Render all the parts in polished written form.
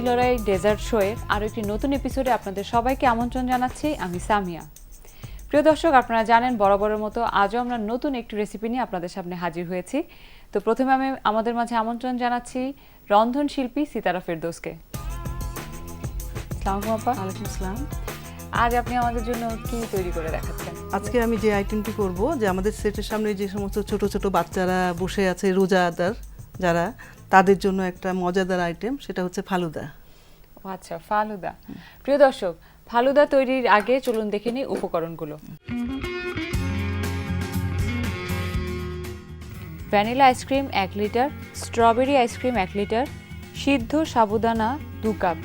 লড়াই ডেজার্ট শোয়ের আরও একটি নতুন এপিসোডে আপনাদের সবাইকে আমন্ত্রণ জানাচ্ছি আমি সামিয়া। প্রিয় দর্শক, আপনারা জানেন বরাবরের মতো আজও আমরা নতুন একটি রেসিপি নিয়ে আপনাদের সামনে হাজির হয়েছি। তো প্রথমে আমি আমাদের মাঝে আমন্ত্রণ জানাচ্ছি রন্ধনশিল্পী সিতারা ফেরদৌসকে। আসসালামু আলাইকুম আপা। ওয়ালাইকুম আসসালাম। আজ আপনি আমাদের জন্য কি তৈরি করে দেখাচ্ছেন? আজকে আমি যে আইটেমটি করব, যে আমাদের সেটের সামনে যে সমস্ত ছোট ছোট বাচ্চারা বসে আছে, রোজাদার যারা, তাদের জন্য একটা মজাদার আইটেম, সেটা হচ্ছে ফালুদা। আচ্ছা, ফালুদা। প্রিয় দর্শক, ফালুদা তৈরির আগে চলুন দেখে নিই উপকরণগুলো। Vanilla ice cream 1 litre, strawberry ice cream 1 litre, সিদ্ধ সাবুদানা 2 কাপ,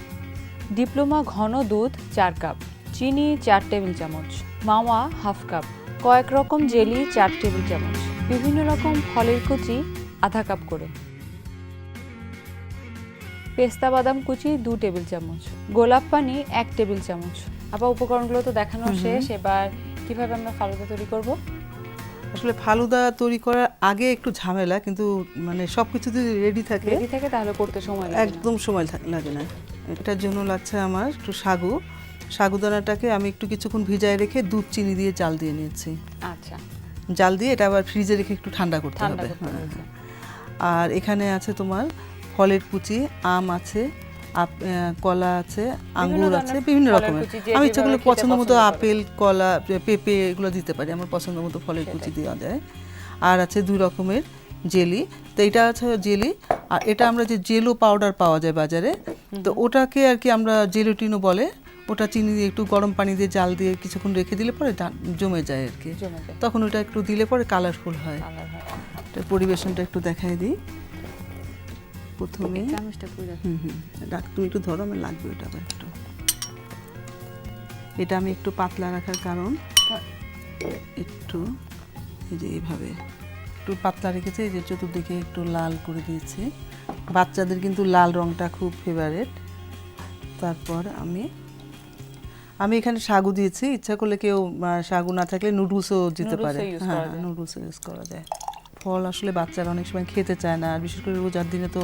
ডিপ্লোমা ঘন দুধ 4 কাপ, চিনি 4 টেবিল চামচ, মাওয়া হাফ কাপ, কয়েক রকম জেলি 4 টেবিল চামচ, বিভিন্ন রকম ফলের কুচি আধা কাপ করে, পেস্তা বাদাম কুচি 2 টেবিল চামচ, গোলাপ পানি 1 টেবিল চামচ। আবার উপকরণগুলো তো দেখানো শেষ, এবার কিভাবে আমরা ফালুদা তৈরি করব? আসলে ফালুদা তৈরি করার আগে একটু ঝামেলা, কিন্তু মানে সবকিছু যদি রেডি থাকে তাহলে করতে সময় লাগে না, একদম সময় লাগে না। এটার জন্য লাগছে আমার একটু সাগুদানাটাকে আমি একটু কিছুক্ষণ ভিজায় রেখে দুধ চিনি দিয়ে জাল দিয়ে নিয়েছি। আচ্ছা, জাল দিয়ে এটা আবার ফ্রিজে রেখে একটু ঠান্ডা করতে হবে। আর এখানে আছে তোমার ফলের কুচি, আম আছে, কলা আছে, আঙ্গুর আছে, বিভিন্ন রকমের। আমি যেগুলো পছন্দ মতো আপেল, কলা, পেঁপে এগুলো দিতে পারি, আমার পছন্দ মতো ফলের কুচি দেওয়া যায়। আর আছে 2 রকমের জেলি। তো এটা আছে জেলি, আর এটা আমরা যে জেলো পাউডার পাওয়া যায় বাজারে, তো ওটাকে আর কি আমরা জেলোটিনো বলে। ওটা চিনি দিয়ে একটু গরম পানি দিয়ে জাল দিয়ে কিছুক্ষণ রেখে দিলে পরে জমে যায় আর কি, তখন ওটা একটু দিলে পরে কালারফুল হয়। পরিবেশনটা একটু দেখাই দিই। প্রথমে তুমি একটু ধরো, আমার লাগবে ওটা একটু। এটা আমি একটু পাতলা রাখার কারণ একটু এই যে এইভাবে একটু পাতলা রেখেছি, এই যে চতুর্দিকে একটু লাল করে দিয়েছি। বাচ্চাদের কিন্তু লাল রংটা খুব ফেভারিট। তারপর আমি এখানে সাগু দিয়েছি, ইচ্ছা করলে কেউ সাগু না থাকলে নুডলসও দিতে পারে। হ্যাঁ, নুডলসও ইউজ করা যায়। ফল আসলে বাচ্চারা অনেক সময় খেতে চায় না, আর বিশেষ করে রোজার দিনে তো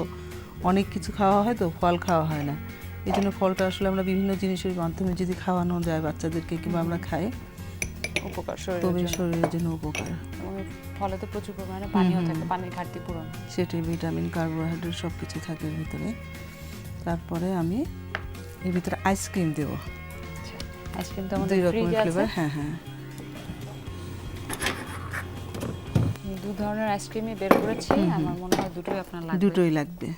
অনেক কিছু খাওয়া হয়, তো ফল খাওয়া হয় না। এই জন্য ফলটা আসলে আমরা বিভিন্ন জিনিসের মাধ্যমে যদি খাওয়ানো যায় বাচ্চাদেরকে, কিংবা আমরা খাই, উপকার তবে শরীরের জন্য উপকার। ফলে তো প্রচুর পরিমাণে পানিও থাকে, পানির ঘাটতি পূরণ, সেটাই ভিটামিন, কার্বোহাইড্রেট সব কিছু থাকে এর ভিতরে। তারপরে আমি এর ভিতরে আইসক্রিম দেবো। আইসক্রিম তো আমাদের 2 রকমের ফ্লেভার। হ্যাঁ, 2 ধরনের আইসক্রিমই বের করেছি, আমার মনে হয় দুটোই আপনার লাগবে। দুটোই লাগবে।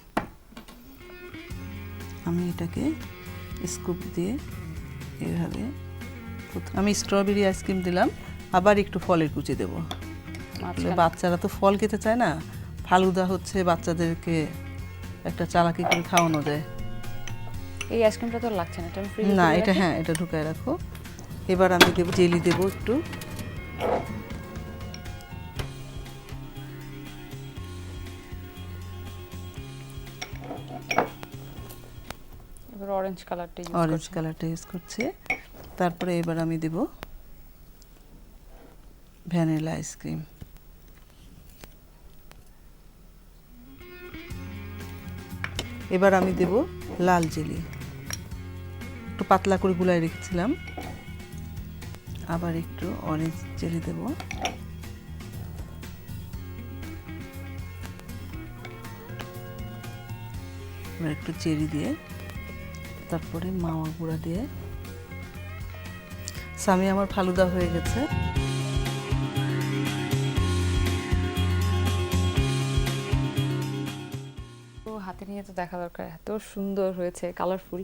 আমি এটাকে স্কুপ দিয়ে এইভাবে, আমি স্ট্রবেরি আইসক্রিম দিলাম, আবার একটু ফলের কুচি দেবো। বাচ্চারা তো ফল খেতে চায় না, ফালুদা হচ্ছে বাচ্চাদেরকে একটা চালাকি করে খাওয়ানো যায়। এই আইসক্রিমটা তো লাগছে না, এটা আমি ফ্রিজে না, এটা হ্যাঁ, এটা ঢুকায় রাখো। এবার আমি দেব জেলি, দেবো একটু। এবার অরেঞ্জ কালারটা ইউজ করছি। তারপরে এবার আমি দেব ভ্যানিলা আইসক্রিম। এবার আমি দেব লাল জেলি, একটু পাতলা করে গুলায় রেখেছিলাম। আবার একটু অরেঞ্জ জেলি দেব। এবার একটু চেরি দিয়ে, তারপরে মাওয়া গুঁড়া দিয়ে। সামি, আমার ফালুদা হয়ে গেছে। হাতে নিয়ে তো দেখা দরকার, এত সুন্দর হয়েছে, কালারফুল।